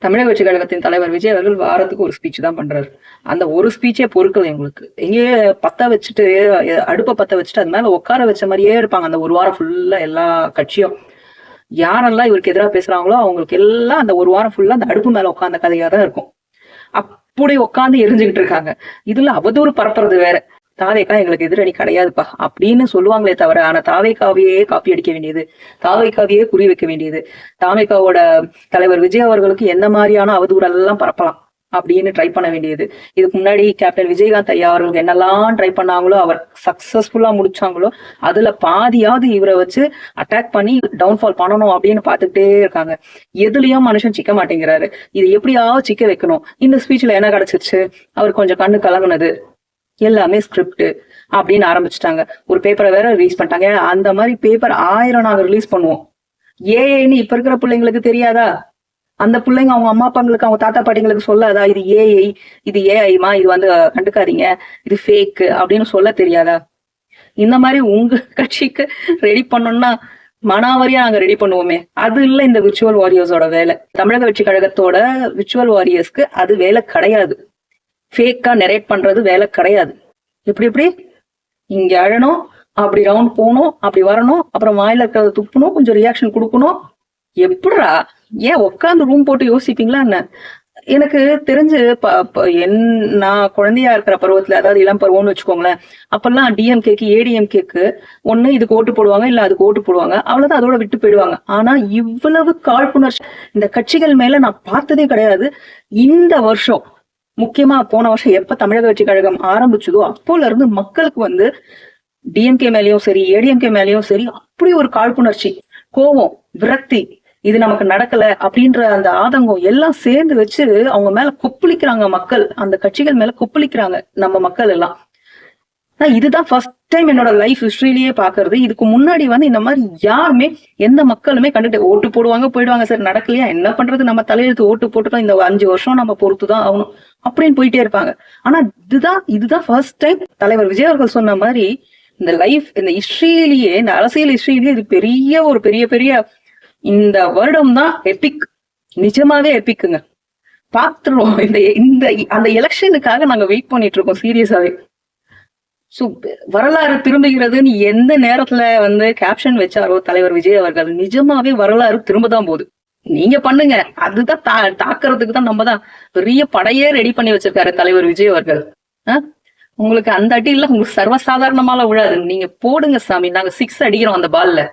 தமிழக வெற்றி கழகத்தின் தலைவர் விஜய் அவர்கள் வாரத்துக்கு ஒரு ஸ்பீச் தான் பண்றாரு. அந்த ஒரு ஸ்பீச்சே பொறுக்கல எங்களுக்கு. எங்கேயே பத்த வச்சுட்டு அடுப்பை பத்த வச்சுட்டு அது மேல உட்கார வச்ச மாதிரியே இருப்பாங்க அந்த ஒரு வாரம் ஃபுல்லா எல்லா கட்சியும். யாரெல்லாம் இவருக்கு எதிராக பேசுறாங்களோ அவங்களுக்கு எல்லாம் அந்த ஒரு வாரம் ஃபுல்லா அந்த அடுப்பு மேல உட்கார்ந்த கதையா தான் இருக்கும். அப்படி உட்காந்து எரிஞ்சுக்கிட்டு இருக்காங்க. இதுல அவதூறு பரப்புறது வேற. தாவேக்கா எங்களுக்கு எதிரணி கிடையாதுப்பா அப்படின்னு சொல்லுவாங்களே தவிர, ஆனா தாவேக்காவையே காப்பி அடிக்க வேண்டியது, தாவேக்காவையே குறி வைக்க வேண்டியது, தாவேக்காவோட தலைவர் விஜய் அவர்களுக்கு எந்த மாதிரியான அவதூறெல்லாம் பரப்பலாம் அப்படின்னு ட்ரை பண்ண வேண்டியது. இதுக்கு முன்னாடி கேப்டன் விஜயகாந்த் ஐயா அவர்களுக்கு என்னெல்லாம் ட்ரை பண்ணாங்களோ, அவர் சக்சஸ்ஃபுல்லா முடிச்சாங்களோ, அதுல பாதியாவது இவரை வச்சு அட்டாக் பண்ணி டவுன்ஃபால் பண்ணணும் அப்படின்னு பாத்துக்கிட்டே இருக்காங்க. எதுலயும் மனுஷன் சிக்க மாட்டேங்கிறாரு. இது எப்படியாவது சிக்க வைக்கணும். இந்த ஸ்பீச்ல என்ன கிடைச்சிருச்சு, அவர் கொஞ்சம் கண்ணு கலங்குனது, எல்லாமே ஸ்கிரிப்ட் அப்படின்னு ஆரம்பிச்சுட்டாங்க. ஒரு பேப்பரை வேற ரிலீஸ் பண்ணிட்டாங்க. அந்த மாதிரி பேப்பர் 1000 நாங்க ரிலீஸ் பண்ணுவோம். ஏஐன்னு இப்ப இருக்கிற பிள்ளைங்களுக்கு தெரியாதா? அந்த பிள்ளைங்க அவங்க அம்மா அப்பாங்களுக்கு அவங்க தாத்தா பாட்டிங்களுக்கு சொல்லாதா இது ஏஐ, இது ஏஐமா, இது வந்து கண்டுக்காதீங்க, இது ஃபேக் அப்படின்னு சொல்ல தெரியாதா? இந்த மாதிரி உங்க கட்சிக்கு ரெடி பண்ணோம்னா மனாவரியா நாங்க ரெடி பண்ணுவோமே. அது இல்ல இந்த விர்ச்சுவல் வாரியர்ஸோட வேலை. தமிழக வெற்றி கழகத்தோட விர்ச்சுவல் வாரியர்ஸ்க்கு அது வேலை கிடையாது. ஃபேக்கா நெரேட் பண்றது வேலை கிடையாது. எப்படி இங்க அழணும், அப்படி ரவுண்ட் போகணும், அப்படி வரணும், அப்புறம் வாயில இருக்கிறத துப்பணும், கொஞ்சம் ரியாக்ஷன் கொடுக்கணும். எப்படா ஏன் உட்காந்து ரூம் போட்டு யோசிப்பீங்களா என்ன? எனக்கு தெரிஞ்சு நான் குழந்தையா இருக்கிற பருவத்துல, அதாவது இளம் பருவம்னு வச்சுக்கோங்களேன், அப்பெல்லாம் டிஎம்கேக்கு ஏடிஎம்கேக்கு ஒண்ணு இதுக்கு ஓட்டு போடுவாங்க, இல்ல அதுக்கு ஓட்டு போடுவாங்க, அவ்வளவுதான், அதோட விட்டு போயிடுவாங்க. ஆனா இவ்வளவு காழ்ப்புணர்ச்சி இந்த கட்சிகள் மேல நான் பார்த்ததே கிடையாது. இந்த வருஷம் முக்கியமா போன வருஷம் எப்ப தமிழக வெற்றி கழகம் ஆரம்பிச்சதோ அப்போல இருந்து மக்களுக்கு வந்து டிஎம்கே மேலயும் சரி ஏடிஎம்கே மேலயும் சரி அப்படி ஒரு காழ்ப்புணர்ச்சி, கோபம், விரக்தி, இது நமக்கு நடக்கல அப்படின்ற அந்த ஆதங்கம் எல்லாம் சேர்ந்து வச்சு அவங்க மேல கொப்பளிக்கிறாங்க மக்கள். அந்த கட்சிகள் மேல கொப்பளிக்கிறாங்க நம்ம மக்கள் எல்லாம். இதுதான் ஃபர்ஸ்ட் டைம் என்னோட லைஃப் ஹிஸ்டரியிலேயே பாக்குறது. இதுக்கு முன்னாடி வந்து இந்த மாதிரி யாருமே எந்த மக்களுமே கண்டுட்டு ஓட்டு போடுவாங்க போயிடுவாங்க, சார் நடக்கலையா என்ன பண்றது, நம்ம தலையெழுத்து ஓட்டு போட்டுட்டோம், இந்த 5 வருஷம் நம்ம பொறுத்துதான் ஆகணும் அப்படின்னு போயிட்டே இருப்பாங்க. ஆனா இதுதான் ஃபர்ஸ்ட் டைம் தலைவர் விஜய் அவர்கள் சொன்ன மாதிரி இந்த லைஃப், இந்த ஹிஸ்டரியிலேயே, இந்த அரசியல் ஹிஸ்டரியிலேயே இது பெரிய இந்த வருடம் தான் எபிக், நிஜமாவே எபிக்குங்க. பாத்துருவோம். இந்த அந்த எலெக்ஷனுக்காக நாங்க வெயிட் பண்ணிட்டு இருக்கோம் சீரியஸாவே. வரலாறு திரும்புகிறதுன்னு எந்த நேரத்துல வந்து கேப்ஷன் வச்சாரோ தலைவர் விஜய் அவர்கள், நிஜமாவே வரலாறு திரும்பதான் போகுது. நீங்க பண்ணுங்க, அதுதான் தாக்குறதுக்கு தான் நம்ம தான் பெரிய படையே ரெடி பண்ணி வச்சிருக்காரு தலைவர் விஜய் அவர்கள். உங்களுக்கு அந்த அடி இல்ல உங்களுக்கு சர்வசாதாரணமால விழாது. நீங்க போடுங்க சாமி, நாங்க 6 அடிக்கிறோம் அந்த பால்ல.